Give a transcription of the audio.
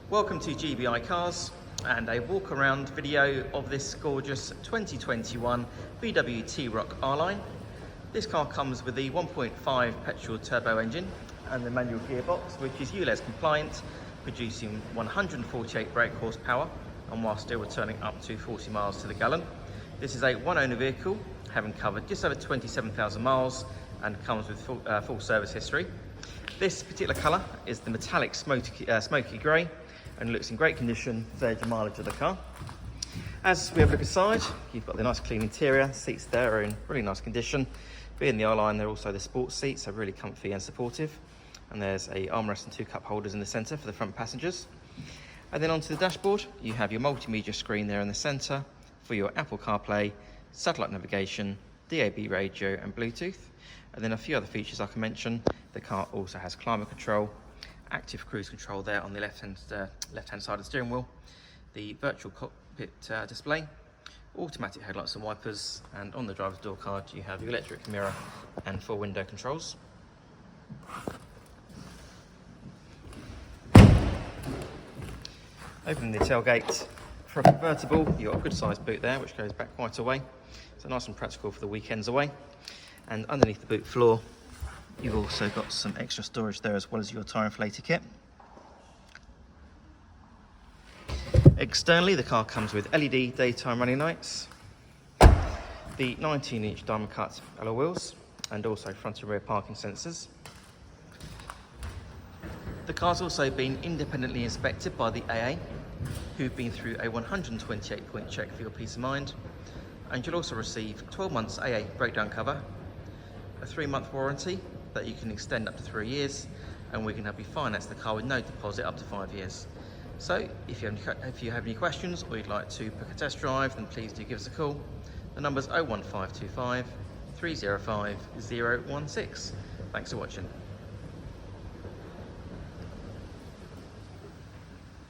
Welcome to GBI Cars and a walk around video of this gorgeous 2021 VW T-Roc R-Line. This car comes with the 1.5 petrol turbo engine and the manual gearbox, which is ULEZ compliant, producing 148 brake horsepower and while still returning up to 40 miles to the gallon. This is a one-owner vehicle, having covered just over 27,000 miles and comes with full service history. This particular colour is the Metallic Smokey Grey and looks in great condition for the age of mileage of the car. As we have a look inside, you've got the nice clean interior. Seats there are in really nice condition. Being the R-Line, they're also the sports seats, so really comfy and supportive. And there's a armrest and two cup holders in the centre for the front passengers. And then onto the dashboard, you have your multimedia screen there in the centre for your Apple Carplay, satellite navigation, DAB radio and Bluetooth. And then a few other features I can mention. The car also has climate control, active cruise control there on the left-hand side of the steering wheel, the virtual cockpit display, automatic headlights and wipers, and on the driver's door card you have your electric mirror and 4 window controls. Opening the tailgate for a convertible, you've got a good sized boot there which goes back quite a way, so nice and practical for the weekends away. And underneath the boot floor you've also got some extra storage there as well as your tyre inflator kit. Externally, the car comes with LED daytime running lights, the 19-inch diamond cut alloy wheels, and also front and rear parking sensors. The car's also been independently inspected by the AA, who've been through a 128-point check for your peace of mind, and you'll also receive 12 months AA breakdown cover, a 3-month warranty that you can extend up to 3 years, and we can help you finance the car with no deposit up to 5 years. So if you have any questions or you'd like to book a test drive, then please do give us a call. The number's 01525 305 016. Thanks for watching.